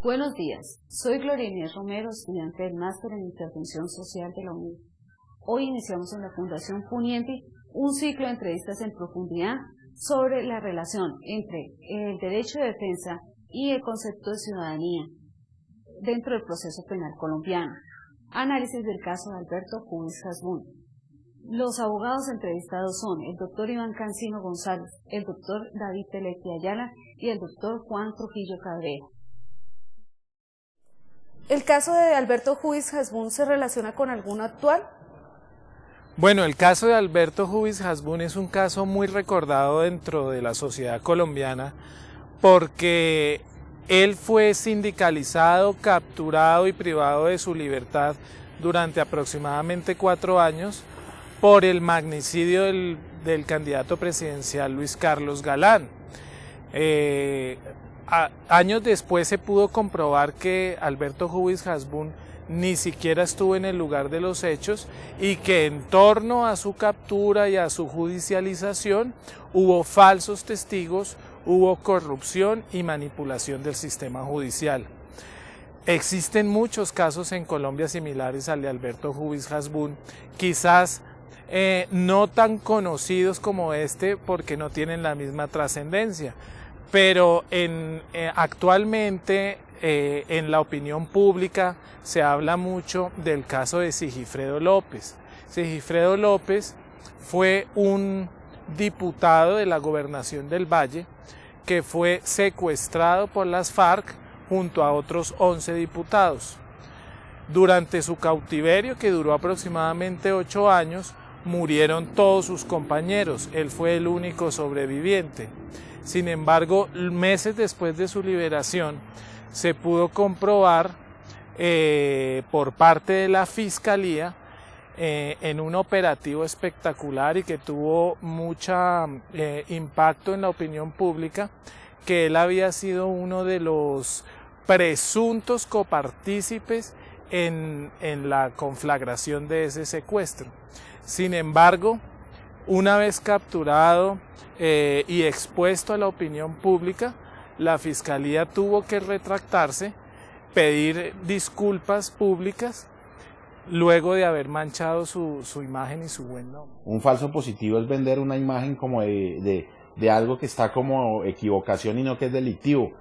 Buenos días, soy Gloria Inés Romero, estudiante del Máster en Intervención Social de la UNID. Hoy iniciamos en la Fundación Punienti un ciclo de entrevistas en profundidad sobre la relación entre el derecho de defensa y el concepto de ciudadanía dentro del proceso penal colombiano. Análisis del caso de Alberto Jubis Hasbún. Los abogados entrevistados son el doctor Iván Cancino González, el doctor David Teletti Ayala y el doctor Juan Trujillo Cabrera. ¿El caso de Alberto Jubis Hasbún se relaciona con alguno actual? Bueno, el caso de Alberto Jubis Hasbún es un caso muy recordado dentro de la sociedad colombiana porque él fue sindicalizado, capturado y privado de su libertad durante aproximadamente 4 años por el magnicidio del candidato presidencial Luis Carlos Galán. Años después se pudo comprobar que Alberto Jubis Hasbún ni siquiera estuvo en el lugar de los hechos y que en torno a su captura y a su judicialización hubo falsos testigos, hubo corrupción y manipulación del sistema judicial. Existen muchos casos en Colombia similares al de Alberto Jubis Hasbún, quizás no tan conocidos como este porque no tienen la misma trascendencia, pero actualmente en la opinión pública se habla mucho del caso de Sigifredo López. Sigifredo López fue un diputado de la Gobernación del Valle que fue secuestrado por las FARC junto a otros 11 diputados. Durante su cautiverio, que duró aproximadamente 8 años, murieron todos sus compañeros, él fue el único sobreviviente. Sin embargo, meses después de su liberación, se pudo comprobar por parte de la Fiscalía en un operativo espectacular y que tuvo mucho impacto en la opinión pública, que él había sido uno de los presuntos copartícipes en la conflagración de ese secuestro. Sin embargo, una vez capturado y expuesto a la opinión pública, la Fiscalía tuvo que retractarse, pedir disculpas públicas, luego de haber manchado su imagen y su buen nombre. Un falso positivo es vender una imagen como de algo que está como equivocación y no que es delictivo.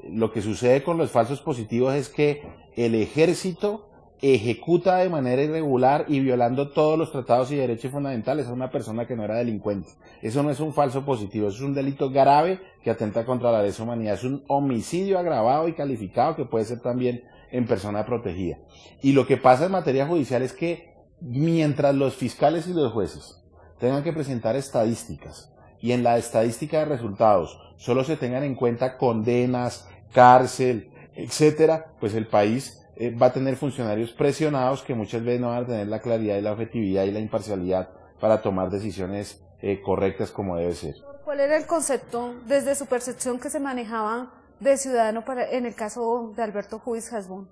Lo que sucede con los falsos positivos es que el ejército ejecuta de manera irregular y violando todos los tratados y derechos fundamentales a una persona que no era delincuente. Eso no es un falso positivo, eso es un delito grave que atenta contra la lesa humanidad, es un homicidio agravado y calificado que puede ser también en persona protegida. Y lo que pasa en materia judicial es que mientras los fiscales y los jueces tengan que presentar estadísticas y en la estadística de resultados solo se tengan en cuenta condenas, cárcel, etcétera, pues el país va a tener funcionarios presionados que muchas veces no van a tener la claridad y la objetividad y la imparcialidad para tomar decisiones correctas como debe ser. ¿Cuál era el concepto desde su percepción que se manejaba de ciudadano en el caso de Alberto Jubis Hasbún?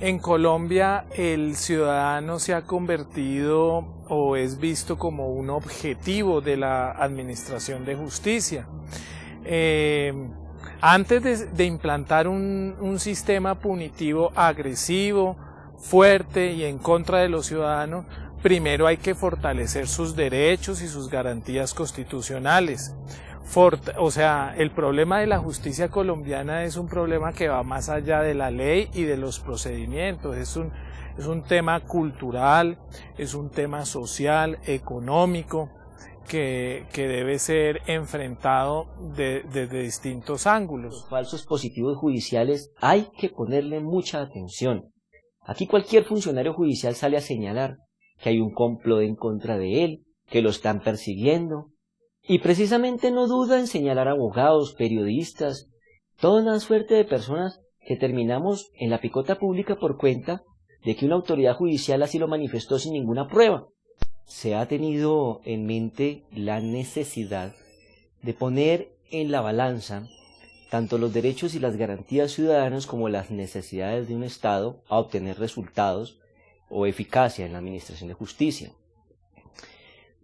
En Colombia el ciudadano se ha convertido o es visto como un objetivo de la administración de justicia. Antes de implantar un sistema punitivo agresivo, fuerte y en contra de los ciudadanos, primero hay que fortalecer sus derechos y sus garantías constitucionales. O sea, el problema de la justicia colombiana es un problema que va más allá de la ley y de los procedimientos. Es un tema cultural, es un tema social, económico, que debe ser enfrentado desde distintos ángulos. Los falsos positivos judiciales hay que ponerle mucha atención. Aquí cualquier funcionario judicial sale a señalar que hay un complot en contra de él, que lo están persiguiendo, y precisamente no duda en señalar a abogados, periodistas, toda una suerte de personas que terminamos en la picota pública por cuenta de que una autoridad judicial así lo manifestó sin ninguna prueba. Se ha tenido en mente la necesidad de poner en la balanza tanto los derechos y las garantías ciudadanas como las necesidades de un Estado a obtener resultados o eficacia en la administración de justicia.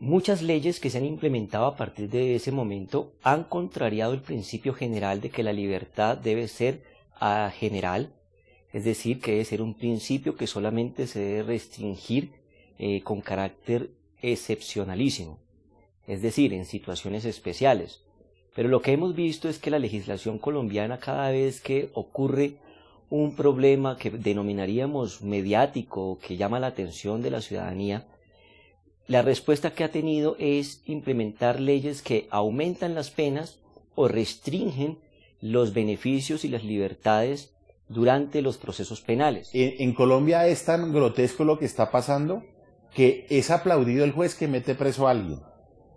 Muchas leyes que se han implementado a partir de ese momento han contrariado el principio general de que la libertad debe ser general, es decir, que debe ser un principio que solamente se debe restringir con carácter excepcionalísimo, es decir, en situaciones especiales. Pero lo que hemos visto es que la legislación colombiana, cada vez que ocurre un problema que denominaríamos mediático, que llama la atención de la ciudadanía, la respuesta que ha tenido es implementar leyes que aumentan las penas o restringen los beneficios y las libertades durante los procesos penales. En Colombia es tan grotesco lo que está pasando que es aplaudido el juez que mete preso a alguien,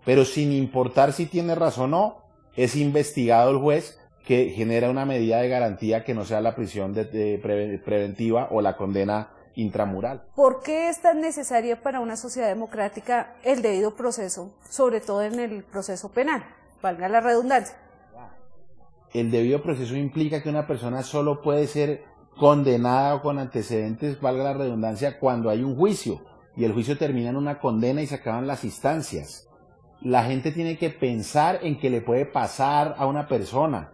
pero sin importar si tiene razón o no, es investigado el juez que genera una medida de garantía que no sea la prisión preventiva o la condena intramural. ¿Por qué es tan necesaria para una sociedad democrática el debido proceso, sobre todo en el proceso penal? Valga la redundancia. El debido proceso implica que una persona solo puede ser condenada o con antecedentes, valga la redundancia, cuando hay un juicio y el juicio termina en una condena y se acaban las instancias. La gente tiene que pensar en qué le puede pasar a una persona.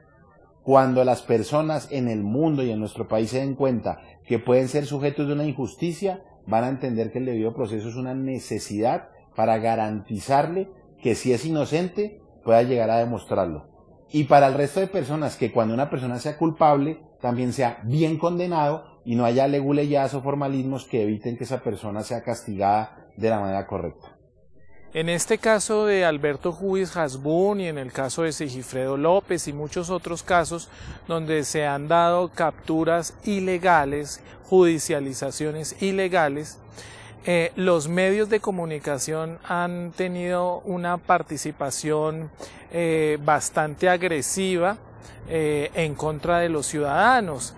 Cuando las personas en el mundo y en nuestro país se den cuenta que pueden ser sujetos de una injusticia, van a entender que el debido proceso es una necesidad para garantizarle que si es inocente pueda llegar a demostrarlo. Y para el resto de personas, que cuando una persona sea culpable también sea bien condenado y no haya leguleyas o formalismos que eviten que esa persona sea castigada de la manera correcta. En este caso de Alberto Jubis Hasbún y en el caso de Sigifredo López y muchos otros casos donde se han dado capturas ilegales, judicializaciones ilegales, los medios de comunicación han tenido una participación bastante agresiva en contra de los ciudadanos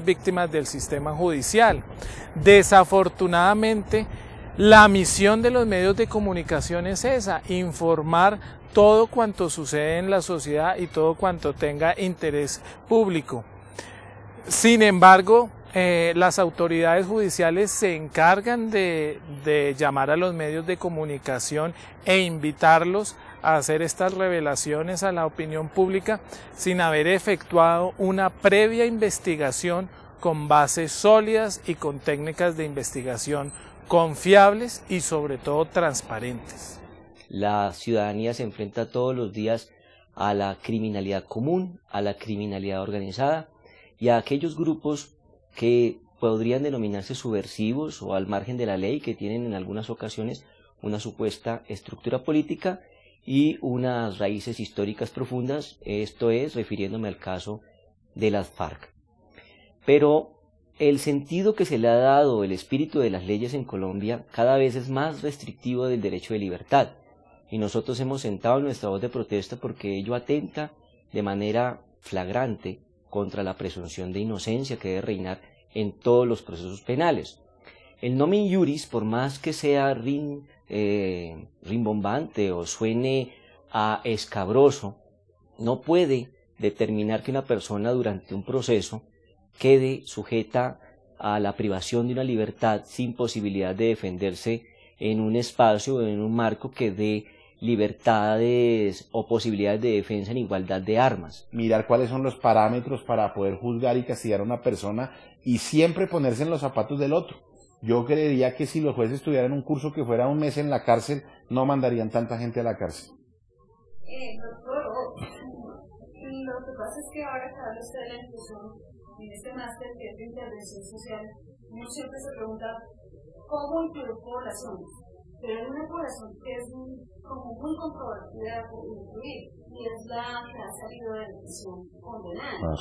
víctimas del sistema judicial. Desafortunadamente, la misión de los medios de comunicación es esa: informar todo cuanto sucede en la sociedad y todo cuanto tenga interés público. Sin embargo, las autoridades judiciales se encargan de llamar a los medios de comunicación e invitarlos a hacer estas revelaciones a la opinión pública sin haber efectuado una previa investigación con bases sólidas y con técnicas de investigación confiables y sobre todo transparentes. La ciudadanía se enfrenta todos los días a la criminalidad común, a la criminalidad organizada y a aquellos grupos que podrían denominarse subversivos o al margen de la ley, que tienen en algunas ocasiones una supuesta estructura política y unas raíces históricas profundas, esto es, refiriéndome al caso de las FARC. Pero el sentido que se le ha dado, el espíritu de las leyes en Colombia, cada vez es más restrictivo del derecho de libertad. Y nosotros hemos sentado nuestra voz de protesta porque ello atenta de manera flagrante contra la presunción de inocencia que debe reinar en todos los procesos penales. El nomen iuris, por más que sea rimbombante o suene a escabroso, no puede determinar que una persona durante un proceso quede sujeta a la privación de una libertad sin posibilidad de defenderse en un espacio o en un marco que dé libertades o posibilidades de defensa en igualdad de armas. Mirar cuáles son los parámetros para poder juzgar y castigar a una persona y siempre ponerse en los zapatos del otro. Yo creería que si los jueces tuvieran un curso que fuera un mes en la cárcel, no mandarían tanta gente a la cárcel. Doctor, lo que pasa es que ahora que habla usted de la inclusión en este máster que es de intervención social, uno siempre se pregunta cómo incluir poblaciones, pero hay una población que es como muy controvertida por incluir, y es la que ha salido de la prisión condenada.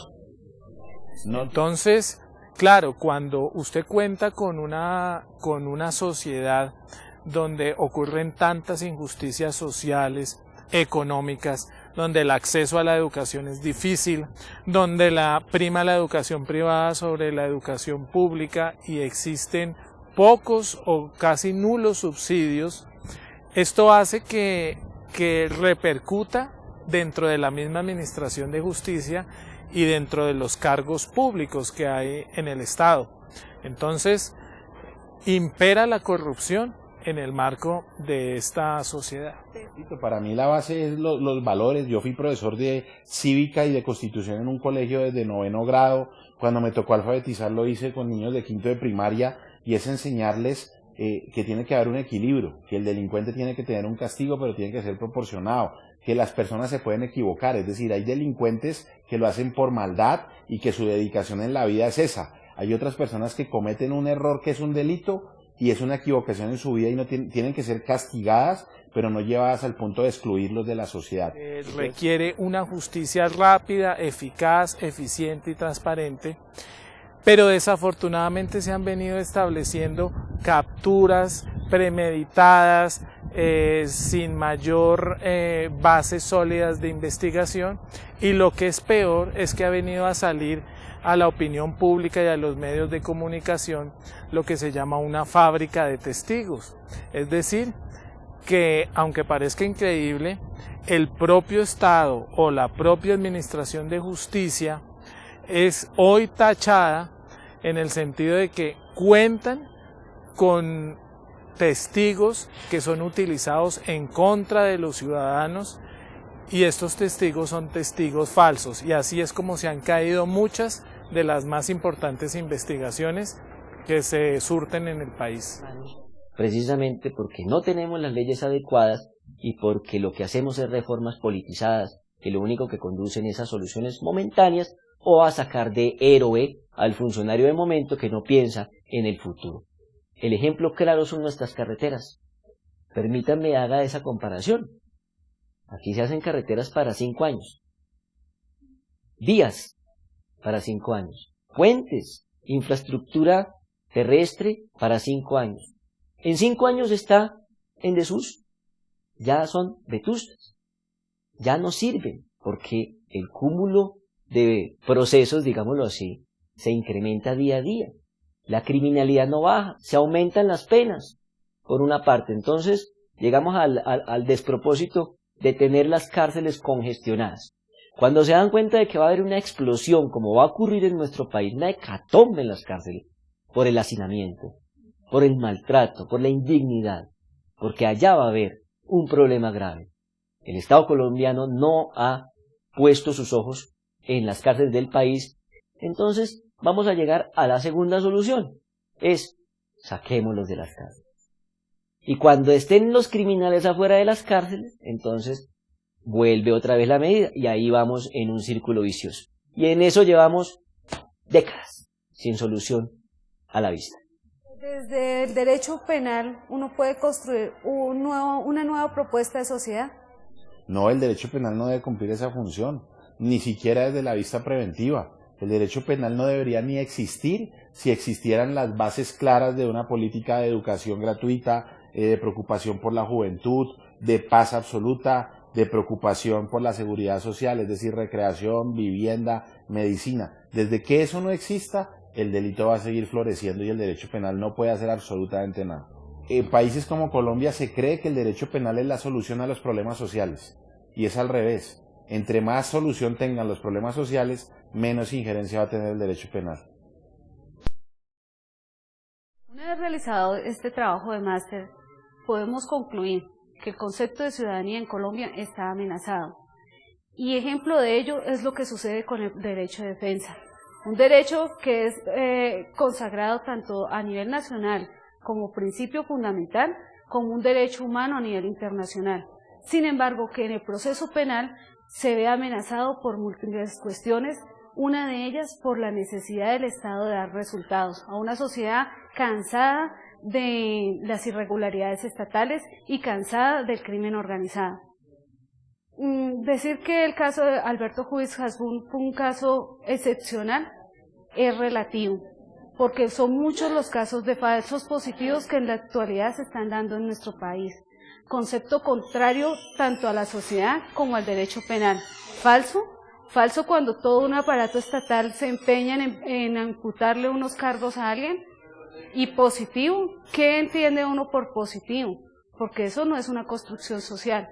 No, entonces, claro, cuando usted cuenta con una sociedad donde ocurren tantas injusticias sociales, económicas, donde el acceso a la educación es difícil, donde prima la educación privada sobre la educación pública y existen pocos o casi nulos subsidios, esto hace que repercuta dentro de la misma administración de justicia y dentro de los cargos públicos que hay en el Estado. Entonces, impera la corrupción en el marco de esta sociedad. Para mí la base es los valores. Yo fui profesor de cívica y de constitución en un colegio desde 9º grado. Cuando me tocó alfabetizar lo hice con niños de 5º de primaria, y es enseñarles que tiene que haber un equilibrio, que el delincuente tiene que tener un castigo, pero tiene que ser proporcionado, que las personas se pueden equivocar, es decir, hay delincuentes que lo hacen por maldad y que su dedicación en la vida es esa. Hay otras personas que cometen un error que es un delito y es una equivocación en su vida y no tienen que ser castigadas, pero no llevadas al punto de excluirlos de la sociedad. Requiere una justicia rápida, eficaz, eficiente y transparente, pero desafortunadamente se han venido estableciendo capturas premeditadas, sin mayor bases sólidas de investigación, y lo que es peor es que ha venido a salir a la opinión pública y a los medios de comunicación lo que se llama una fábrica de testigos. Es decir, que aunque parezca increíble, el propio Estado o la propia Administración de Justicia es hoy tachada en el sentido de que cuentan con testigos que son utilizados en contra de los ciudadanos, y estos testigos son testigos falsos, y así es como se han caído muchas de las más importantes investigaciones que se surten en el país. Precisamente porque no tenemos las leyes adecuadas y porque lo que hacemos es reformas politizadas, que lo único que conducen es a soluciones momentáneas o a sacar de héroe al funcionario de momento que no piensa en el futuro. El ejemplo claro son nuestras carreteras. Permítanme haga esa comparación. Aquí se hacen carreteras para 5 años, vías para 5 años, puentes, infraestructura terrestre para 5 años. En 5 años está en desuso, ya son vetustas, ya no sirven, porque el cúmulo de procesos, digámoslo así, se incrementa día a día. La criminalidad no baja, se aumentan las penas, por una parte. Entonces, llegamos al despropósito de tener las cárceles congestionadas. Cuando se dan cuenta de que va a haber una explosión, como va a ocurrir en nuestro país, una hecatombe en las cárceles, por el hacinamiento, por el maltrato, por la indignidad, porque allá va a haber un problema grave. El Estado colombiano no ha puesto sus ojos en las cárceles del país. Entonces vamos a llegar a la segunda solución, es saquémoslos de las cárceles. Y cuando estén los criminales afuera de las cárceles, entonces vuelve otra vez la medida y ahí vamos en un círculo vicioso. Y en eso llevamos décadas sin solución a la vista. Desde el derecho penal, ¿uno puede construir una nueva propuesta de sociedad? No, el derecho penal no debe cumplir esa función, ni siquiera desde la vista preventiva. El derecho penal no debería ni existir si existieran las bases claras de una política de educación gratuita, de preocupación por la juventud, de paz absoluta, de preocupación por la seguridad social, es decir, recreación, vivienda, medicina. Desde que eso no exista, el delito va a seguir floreciendo y el derecho penal no puede hacer absolutamente nada. En países como Colombia se cree que el derecho penal es la solución a los problemas sociales, y es al revés. Entre más solución tengan los problemas sociales, menos injerencia va a tener el derecho penal. Una vez realizado este trabajo de máster, podemos concluir que el concepto de ciudadanía en Colombia está amenazado. Y ejemplo de ello es lo que sucede con el derecho de defensa. Un derecho que es consagrado tanto a nivel nacional como principio fundamental, como un derecho humano a nivel internacional. Sin embargo, que en el proceso penal se ve amenazado por múltiples cuestiones, una de ellas por la necesidad del Estado de dar resultados a una sociedad cansada de las irregularidades estatales y cansada del crimen organizado. Decir que el caso de Alberto Ruiz Hasbún fue un caso excepcional es relativo, porque son muchos los casos de falsos positivos que en la actualidad se están dando en nuestro país. Concepto contrario tanto a la sociedad como al derecho penal. Falso cuando todo un aparato estatal se empeña en imputarle unos cargos a alguien. Y positivo, ¿qué entiende uno por positivo? Porque eso no es una construcción social.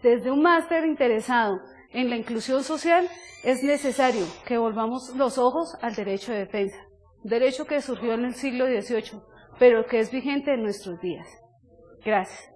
Desde un máster interesado en la inclusión social, es necesario que volvamos los ojos al derecho de defensa, derecho que surgió en el siglo XVIII, pero que es vigente en nuestros días. Gracias.